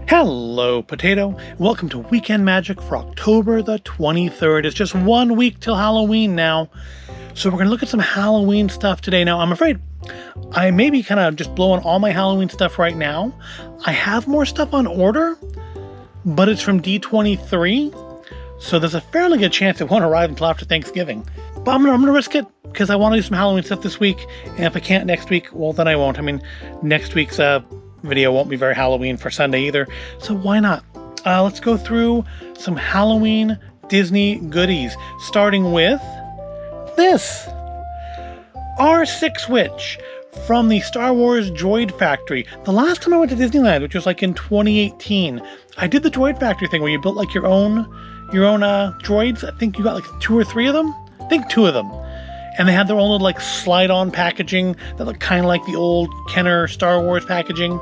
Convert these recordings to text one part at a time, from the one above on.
Hello, Potato. Welcome to Weekend Magic for October the 23rd. It's just 1 week till Halloween now. So we're going to look at some Halloween stuff today. Now, I'm afraid I may be kind of just blowing all my Halloween stuff right now. I have more stuff on order, but it's from D23. So there's a fairly good chance it won't arrive until after Thanksgiving. But I'm going to risk it because I want to do some Halloween stuff this week. And if I can't next week, well, then I won't. I mean, next week's video won't be very Halloween for Sunday either, so why not? Let's go through some Halloween Disney goodies, starting with this R6 Witch from the Star Wars Droid Factory. The last time I went to Disneyland, which was like in 2018, I did the Droid Factory thing where you built like your own droids. I think you got like 2 or 3 of them. I think 2 of them. And they had their own little like slide-on packaging that looked kind of like the old Kenner Star Wars packaging.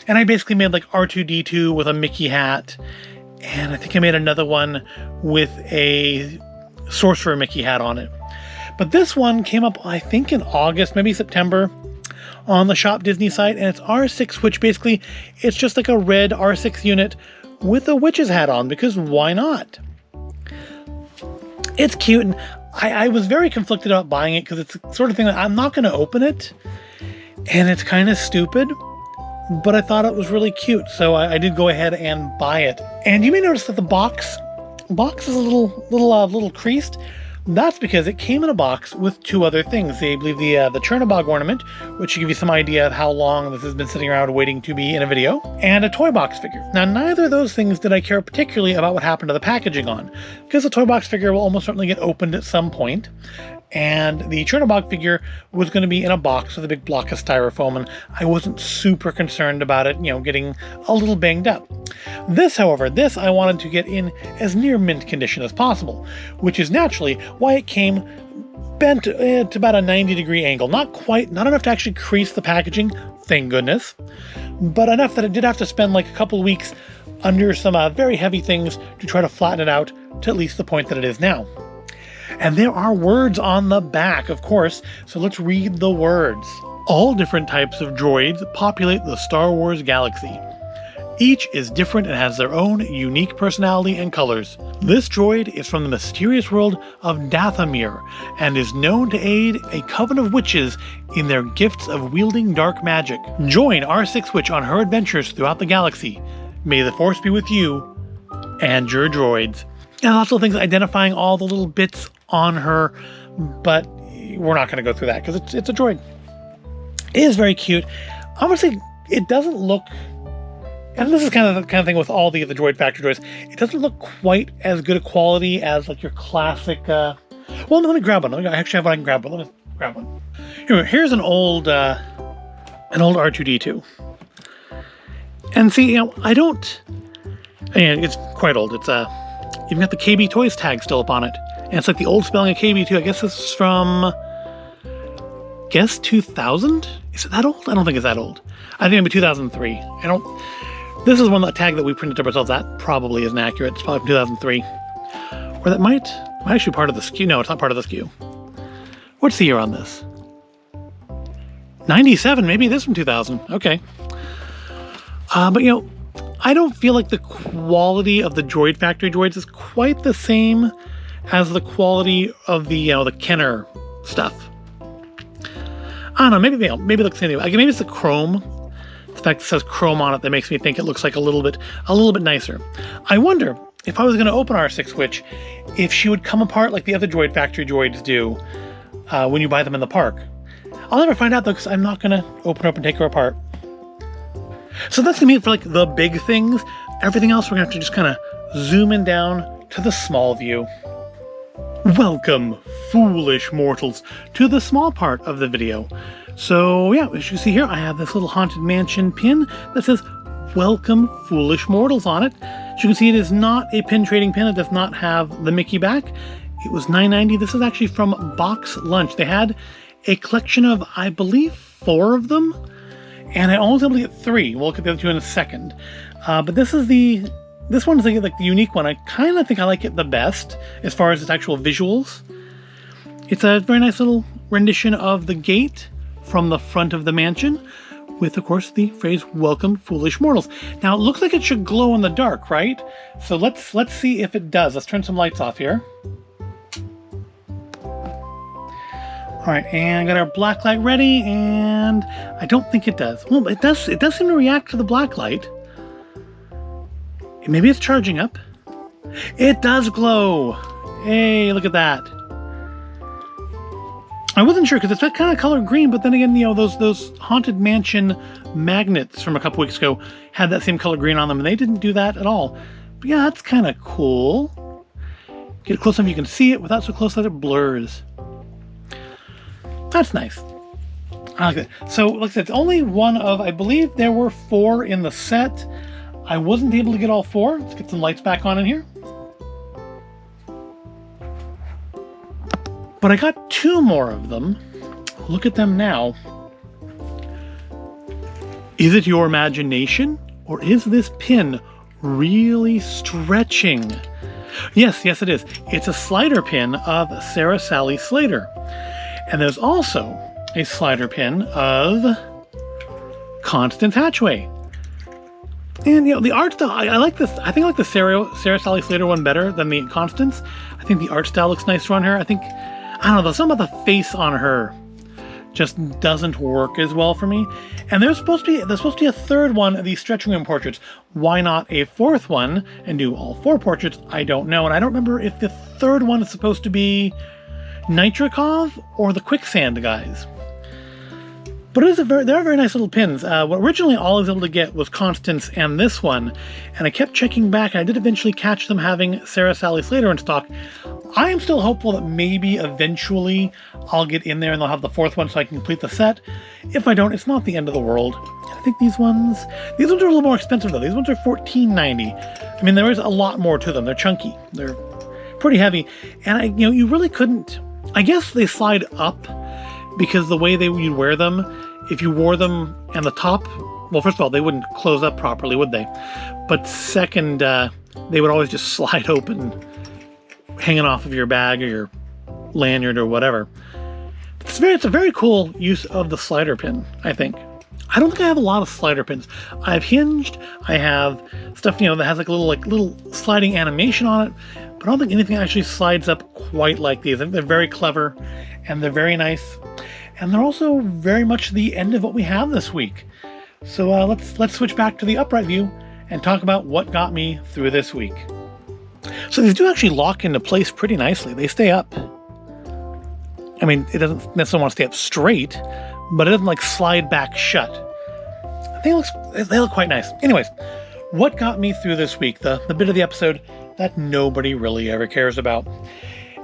And I basically made like R2-D2 with a Mickey hat. And I think I made another one with a Sorcerer Mickey hat on it. But this one came up, I think, in August, maybe September, on the ShopDisney site. And it's R6, which basically, it's just like a red R6 unit with a witch's hat on, because why not? It's cute, and I was very conflicted about buying it because it's the sort of thing that I'm not going to open it, and it's kind of stupid, but I thought it was really cute, so I did go ahead and buy it. And you may notice that the box is a little creased. That's because it came in a box with 2 other things. I believe the Chernobog ornament, which should give you some idea of how long this has been sitting around waiting to be in a video, and a toy box figure. Now, neither of those things did I care particularly about what happened to the packaging on, because the toy box figure will almost certainly get opened at some point, and the Chernobog figure was going to be in a box with a big block of styrofoam, and I wasn't super concerned about it, getting a little banged up. This, however, I wanted to get in as near mint condition as possible, which is naturally why it came bent to about a 90-degree angle. Not enough to actually crease the packaging, thank goodness, but enough that it did have to spend like a couple of weeks under some very heavy things to try to flatten it out to at least the point that it is now. And there are words on the back, of course, so let's read the words. All different types of droids populate the Star Wars galaxy. Each is different and has their own unique personality and colors. This droid is from the mysterious world of Dathomir and is known to aid a coven of witches in their gifts of wielding dark magic. Join R6 Witch on her adventures throughout the galaxy. May the Force be with you and your droids. And lots of things identifying all the little bits on her, but we're not going to go through that because it's a droid. It is very cute. I'm going to say it doesn't look, and this is kind of the thing with all the Droid Factory droids, it doesn't look quite as good a quality as like your classic, well, let me grab one. I actually have one I can grab, but let me grab one. Here's an old R2-D2. And see, it's quite old. It's, you've got the KB Toys tag still up on it. And it's like the old spelling of KB2. I guess this is from, 2000? Is it that old? I don't think it's that old. I think maybe 2003. This is one tag that we printed up ourselves. That probably isn't accurate. It's probably from 2003. Or that might actually be part of the SKU. No, it's not part of the SKU. What's the year on this? 97. Maybe it is from 2000. Okay. But I don't feel like the quality of the Droid Factory droids is quite the same as the quality of the Kenner stuff. I don't know, maybe it looks the same. Maybe it's the chrome. The fact that it says chrome on it that makes me think it looks like a little bit nicer. I wonder if I was going to open R6 Witch, if she would come apart like the other Droid Factory droids do when you buy them in the park. I'll never find out though, because I'm not going to open her up and take her apart. So that's going to be it for like the big things. Everything else we're going to have to just kind of zoom in down to the small view. Welcome, foolish mortals, to the small part of the video. So yeah, as you see here, I have this little Haunted Mansion pin that says, Welcome, foolish mortals on it. As you can see, it is not a pin trading pin. It does not have the Mickey back. It was $9.90. This is actually from Box Lunch. They had a collection of, I believe, 4 of them, and I only was able to get 3. We'll look at the other 2 in a second. But this one is like the unique one. I kind of think I like it the best as far as its actual visuals. It's a very nice little rendition of the gate from the front of the mansion, with, of course, the phrase, "Welcome, foolish mortals." Now, it looks like it should glow in the dark, right? So let's see if it does. Let's turn some lights off here. All right, and got our black light ready, and I don't think it does. Well, it does seem to react to the black light. Maybe it's charging up. It does glow. Hey, look at that. I wasn't sure because it's that kind of color green, but then again, those Haunted Mansion magnets from a couple weeks ago had that same color green on them, and they didn't do that at all. But yeah, that's kind of cool. Get close enough you can see it without so close that it blurs. That's nice. I like it. So, like I said, it's only one of, I believe there were 4 in the set. I wasn't able to get all 4. Let's get some lights back on in here. But I got 2 more of them. Look at them now. Is it your imagination, or is this pin really stretching? Yes, it is. It's a slider pin of Sarah Sally Slater. And there's also a slider pin of Constance Hatchway. And, the art style, I like this. I think I like the Sarah Sally Slater one better than the Constance. I think the art style looks nicer on her. I don't know, something about the face on her just doesn't work as well for me. And there's supposed to be a 3rd one of these stretching room portraits. Why not a 4th one and do all 4 portraits? I don't know. And I don't remember if the 3rd one is supposed to be Nitrikov or the Quicksand guys. But they're very nice little pins. What originally all I was able to get was Constance and this one, and I kept checking back, and I did eventually catch them having Sarah Sally Slater in stock. I am still hopeful that maybe eventually I'll get in there and they'll have the 4th one so I can complete the set. If I don't, it's not the end of the world. I think these ones are a little more expensive though. These ones are $14.90. I mean, there is a lot more to them. They're chunky. They're pretty heavy, and you really couldn't. I guess they slide up because the way you'd wear them, if you wore them and the top, well, first of all, they wouldn't close up properly, would they? But second, they would always just slide open, hanging off of your bag or your lanyard or whatever. It's a very cool use of the slider pin, I think. I don't think I have a lot of slider pins. I have hinged, I have stuff, that has like a little sliding animation on it, but I don't think anything actually slides up quite like these. I think they're very clever, and they're very nice, and they're also very much the end of what we have this week. So let's switch back to the upright view and talk about what got me through this week. So these do actually lock into place pretty nicely. They stay up. I mean, it doesn't necessarily want to stay up straight, but it doesn't slide back shut. I think they look quite nice. Anyways, what got me through this week? The bit of the episode that nobody really ever cares about.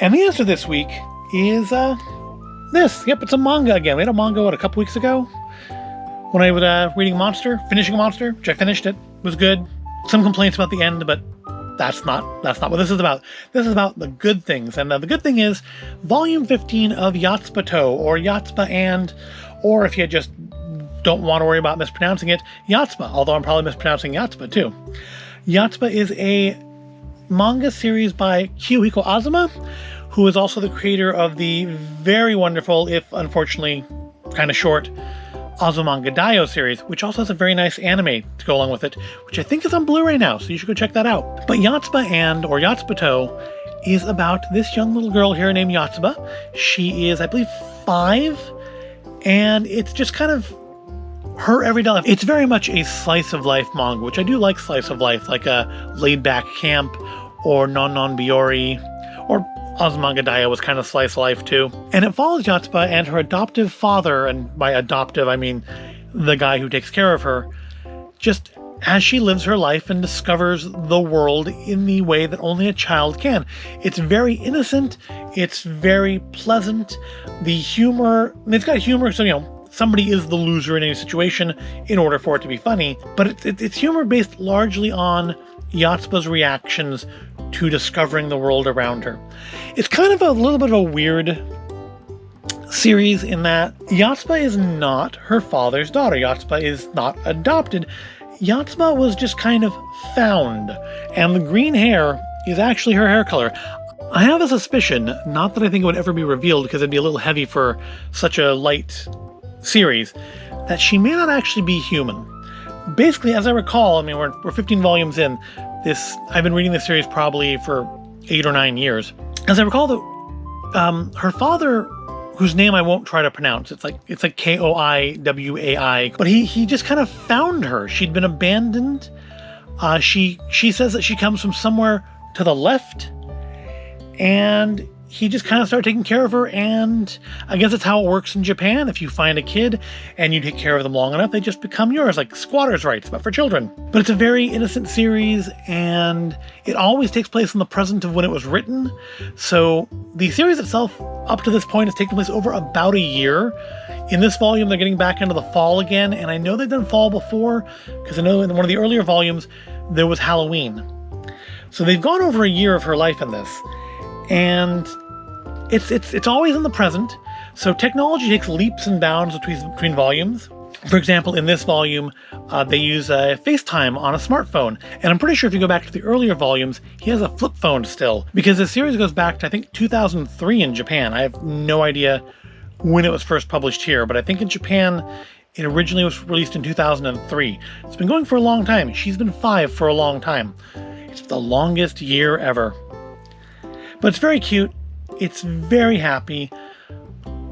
And the answer this week is this. Yep, it's a manga again. We had a manga, a couple weeks ago? When I was finishing Monster, which I finished it. It was good. Some complaints about the end, but that's not what this is about. This is about the good things. And the good thing is volume 15 of Yatspato, or Yatspa, or if you just don't want to worry about mispronouncing it, Yatspa, although I'm probably mispronouncing Yatspa too. Yatspa is a manga series by Kiyohiko Azuma, who is also the creator of the very wonderful, if unfortunately kind of short, Azumanga Daioh series, which also has a very nice anime to go along with it, which I think is on Blu-ray now, so you should go check that out. But Yatspa or Yatspato is about this young little girl here named Yatsuba. She is, I believe, 5, and it's just kind of her everyday life. It's very much a slice of life manga, which I do like slice of life, like a Laid Back Camp, or Non Non Biori, or Azumanga Daioh was kind of slice of life too. And it follows Yatsuba and her adoptive father, and by adoptive I mean the guy who takes care of her, just as she lives her life and discovers the world in the way that only a child can. It's very innocent, it's very pleasant, the humor, it's got humor, so somebody is the loser in any situation in order for it to be funny, but it's humor based largely on Yatsuba's reactions to discovering the world around her. It's kind of a little bit of a weird series in that Yatsuba is not her father's daughter. Yatsuba is not adopted. Yatsuba was just kind of found, and the green hair is actually her hair color. I have a suspicion, not that I think it would ever be revealed because it'd be a little heavy for such a light series that she may not actually be human. Basically, as I recall, I mean, we're 15 volumes in. I've been reading this series probably for 8 or 9 years. As I recall, that her father, whose name I won't try to pronounce, it's like Koiwai, but he just kind of found her. She'd been abandoned. She says that she comes from somewhere to the left, and he just kind of started taking care of her. And I guess that's how it works in Japan. If you find a kid and you take care of them long enough, they just become yours, like squatters' rights, but for children. But it's a very innocent series, and it always takes place in the present of when it was written. So the series itself, up to this point, has taken place over about a year. In this volume, they're getting back into the fall again, and I know they've done fall before, because I know in one of the earlier volumes, there was Halloween. So they've gone over a year of her life in this, and it's always in the present. So technology takes leaps and bounds between volumes. For example, in this volume, they use FaceTime on a smartphone. And I'm pretty sure if you go back to the earlier volumes, he has a flip phone still. Because the series goes back to, I think, 2003 in Japan. I have no idea when it was first published here, but I think in Japan, it originally was released in 2003. It's been going for a long time. She's been 5 for a long time. It's the longest year ever. But it's very cute. It's very happy.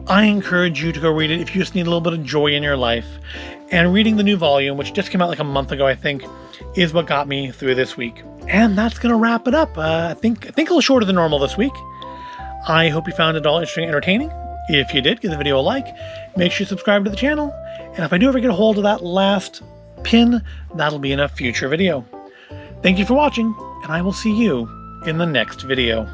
I encourage you to go read it if you just need a little bit of joy in your life. And reading the new volume, which just came out like a month ago, I think, is what got me through this week. And that's going to wrap it up. I think a little shorter than normal this week. I hope you found it all interesting and entertaining. If you did, give the video a like. Make sure you subscribe to the channel. And if I do ever get a hold of that last pin, that'll be in a future video. Thank you for watching, and I will see you in the next video.